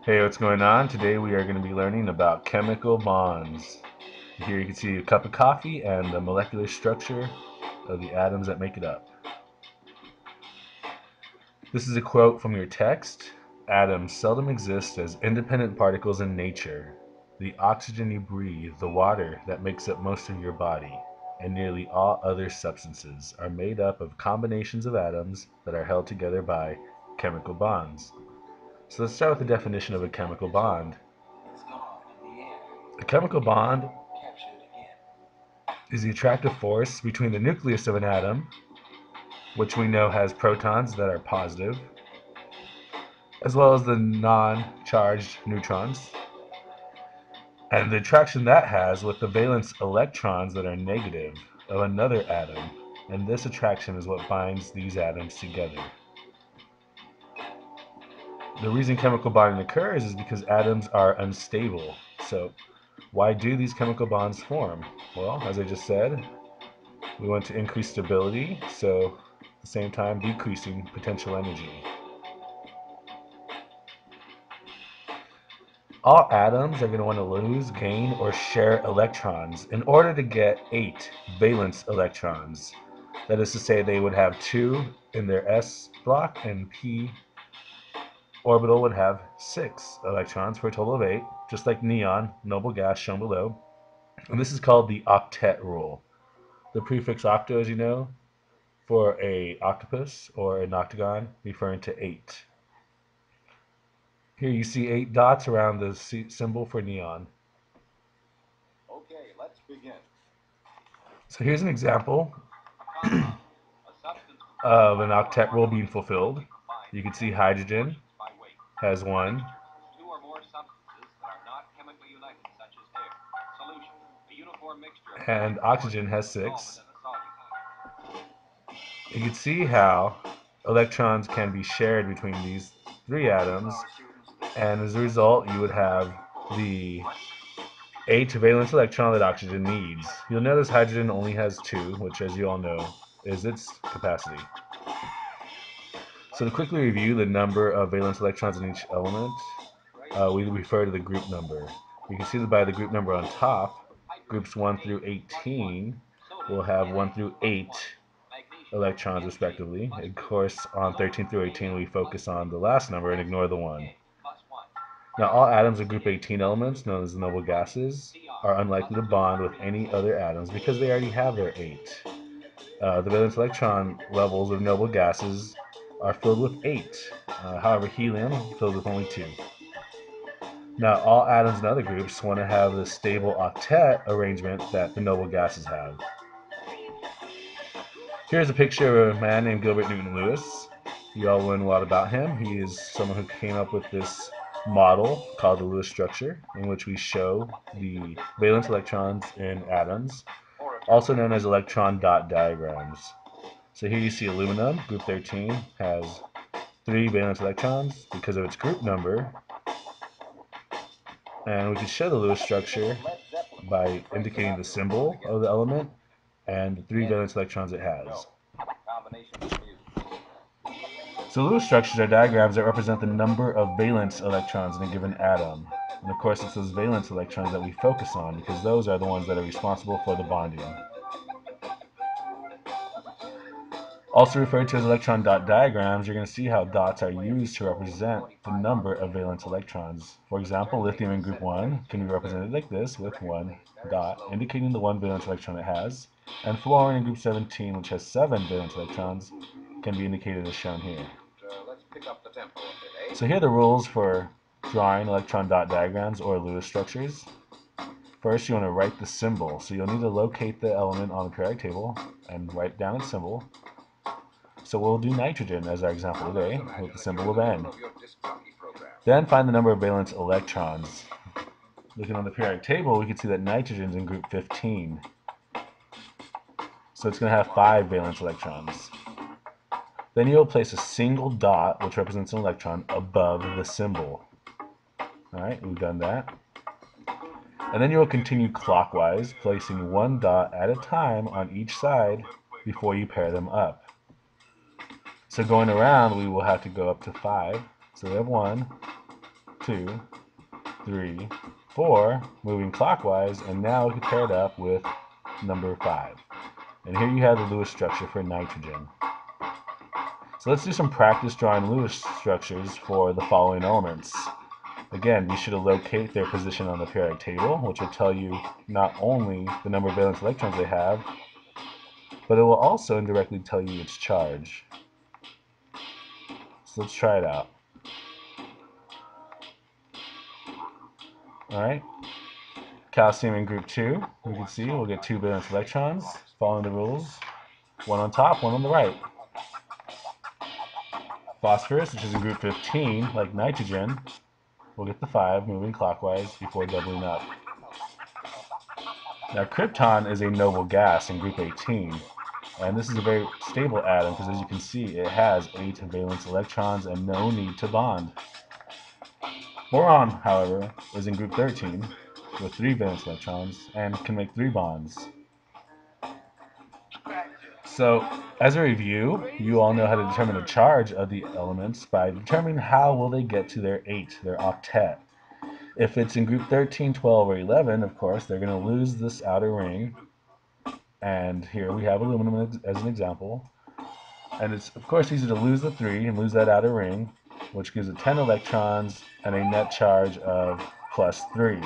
Hey, what's going on? Today we are going to be learning about chemical bonds. Here you can see a cup of coffee and the molecular structure of the atoms that make it up. This is a quote from your text. Atoms seldom exist as independent particles in nature. The oxygen you breathe, the water that makes up most of your body, and nearly all other substances are made up of combinations of atoms that are held together by chemical bonds. So let's start with the definition of a chemical bond. A chemical bond is the attractive force between the nucleus of an atom, which we know has protons that are positive, as well as the non-charged neutrons, and the attraction that has with the valence electrons that are negative of another atom, and this attraction is what binds these atoms together. The reason chemical bonding occurs is because atoms are unstable. So why do these chemical bonds form? Well, as I just said, we want to increase stability, so at the same time decreasing potential energy. All atoms are going to want to lose, gain, or share electrons in order to get 8 valence electrons. That is to say, they would have 2 in their s block, and p orbital would have 6 electrons for a total of 8, just like neon, noble gas shown below. And this is called the octet rule. The prefix octo, as you know, for a octopus or an octagon, referring to 8. Here you see 8 dots around the symbol for neon. Okay, let's begin. So here's an example of an octet rule being fulfilled. You can see hydrogen has 1. Two or more substances that are not chemically united, such as air, solution, a uniform mixture of And oxygen has 6. solvent and a solute. You can see how electrons can be shared between these 3 atoms, and as a result you would have the 8 valence electron that oxygen needs. You'll notice hydrogen only has 2, which, as you all know, is its capacity. So to quickly review the number of valence electrons in each element, we refer to the group number. You can see that by the group number on top, groups 1 through 18 will have 1 through 8 electrons respectively. Of course, on 13 through 18 we focus on the last number and ignore the 1. Now all atoms of group 18 elements, known as the noble gases, are unlikely to bond with any other atoms because they already have their 8. The valence electron levels of noble gases are filled with 8. However, helium filled with only 2. Now all atoms in other groups want to have the stable octet arrangement that the noble gases have. Here's a picture of a man named Gilbert Newton Lewis. You all learn a lot about him. He is someone who came up with this model called the Lewis structure, in which we show the valence electrons in atoms, also known as electron dot diagrams. So here you see aluminum, group 13, has 3 valence electrons because of its group number. And we can show the Lewis structure by indicating the symbol of the element and the 3 valence electrons it has. So Lewis structures are diagrams that represent the number of valence electrons in a given atom. And of course it's those valence electrons that we focus on because those are the ones that are responsible for the bonding. Also referred to as electron dot diagrams, you're going to see how dots are used to represent the number of valence electrons. For example, lithium in group 1 can be represented like this with 1 dot, indicating the 1 valence electron it has, and fluorine in group 17, which has 7 valence electrons, can be indicated as shown here. So here are the rules for drawing electron dot diagrams or Lewis structures. First, you want to write the symbol. So you'll need to locate the element on the periodic table and write down its symbol. So we'll do nitrogen as our example today with the symbol of N. Then find the number of valence electrons. Looking on the periodic table, we can see that nitrogen is in group 15. So it's going to have 5 valence electrons. Then you'll place a single dot, which represents an electron, above the symbol. Alright, we've done that. And then you will continue clockwise, placing 1 dot at a time on each side before you pair them up. So going around, we will have to go up to 5. So we have 1, 2, 3, 4, moving clockwise, and now we can pair it up with number 5. And here you have the Lewis structure for nitrogen. So let's do some practice drawing Lewis structures for the following elements. Again, be sure to locate their position on the periodic table, which will tell you not only the number of valence electrons they have, but it will also indirectly tell you its charge. So let's try it out. Alright, calcium in group 2, you can see we'll get 2 valence electrons, following the rules, one on top, one on the right. Phosphorus, which is in group 15, like nitrogen, we'll get the 5 moving clockwise before doubling up. Now krypton is a noble gas in group 18, and this is a very stable atom because as you can see it has 8 valence electrons and no need to bond. Boron, however, is in group 13 with 3 valence electrons and can make 3 bonds. So, as a review, you all know how to determine the charge of the elements by determining how will they get to their 8, their octet. If it's in group 13, 12, or 11, of course, they're going to lose this outer ring. And here we have aluminum as an example. And it's, of course, easy to lose the 3 and lose that outer ring, which gives it 10 electrons and a net charge of plus 3.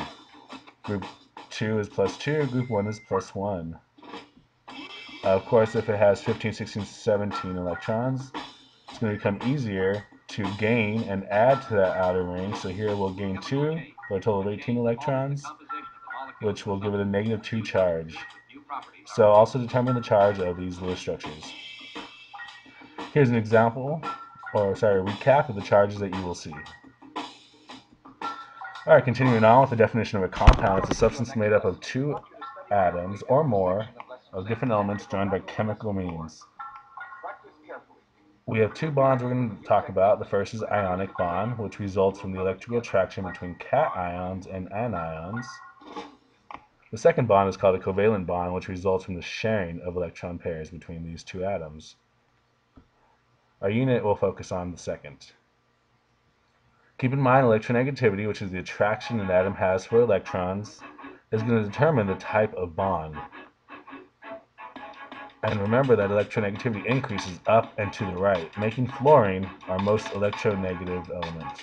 Group 2 is plus 2, group 1 is plus 1. Of course, if it has 15, 16, 17 electrons, it's going to become easier to gain and add to that outer ring. So here we'll gain 2 for a total of 18 electrons, which will give it a negative 2 charge. So also determine the charge of these Lewis structures. Here's an example, or sorry, a recap of the charges that you will see. Alright, continuing on with the definition of a compound, it's a substance made up of 2 atoms or more of different elements joined by chemical means. We have 2 bonds we're going to talk about. The first is ionic bond, which results from the electrical attraction between cations and anions. The second bond is called a covalent bond, which results from the sharing of electron pairs between these 2 atoms. Our unit will focus on the second. Keep in mind electronegativity, which is the attraction an atom has for electrons, is going to determine the type of bond. And remember that electronegativity increases up and to the right, making fluorine our most electronegative element.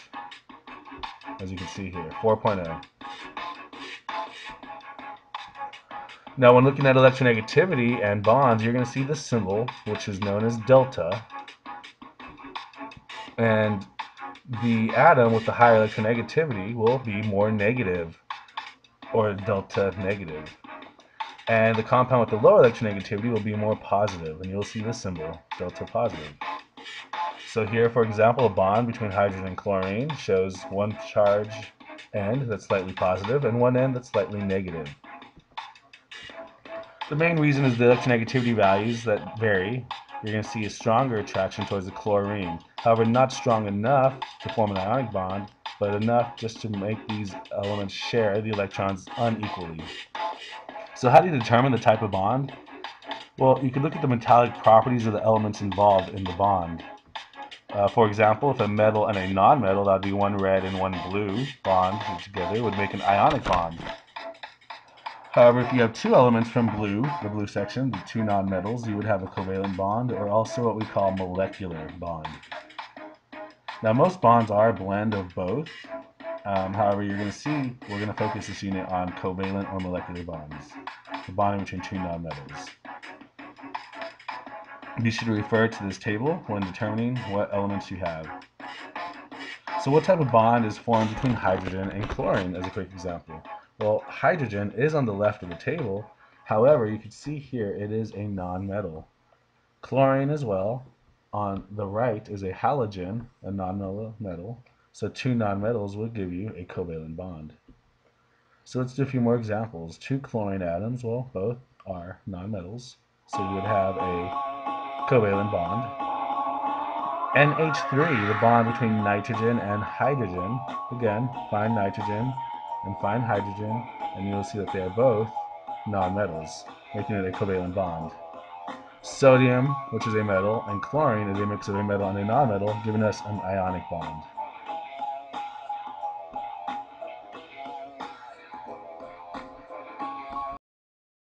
As you can see here, 4.0. Now when looking at electronegativity and bonds, you're going to see the symbol, which is known as delta. And the atom with the higher electronegativity will be more negative, or delta negative. And the compound with the lower electronegativity will be more positive, and you'll see the symbol, delta positive. So here, for example, a bond between hydrogen and chlorine shows one charge end that's slightly positive and one end that's slightly negative. The main reason is the electronegativity values that vary. You're going to see a stronger attraction towards the chlorine. However, not strong enough to form an ionic bond, but enough just to make these elements share the electrons unequally. So how do you determine the type of bond? Well, you can look at the metallic properties of the elements involved in the bond. For example, if a metal and a non-metal, that would be one red and one blue bond together, would make an ionic bond. However, if you have 2 elements from blue, the blue section, the 2 non-metals, you would have a covalent bond, or also what we call molecular bond. Now, most bonds are a blend of both. However, you're going to see we're going to focus this unit on covalent or molecular bonds, the bonding between 2 nonmetals. Be sure to refer to this table when determining what elements you have. So what type of bond is formed between hydrogen and chlorine as a quick example? Well, hydrogen is on the left of the table. However, you can see here it is a non-metal. Chlorine as well. On the right is a halogen, a non-metal. So 2 nonmetals will give you a covalent bond. So let's do a few more examples. 2 chlorine atoms, well, both are nonmetals. So you would have a covalent bond. NH3, the bond between nitrogen and hydrogen. Again, find nitrogen and find hydrogen, and you'll see that they are both nonmetals, making it a covalent bond. Sodium, which is a metal, and chlorine is a mix of a metal and a nonmetal, giving us an ionic bond.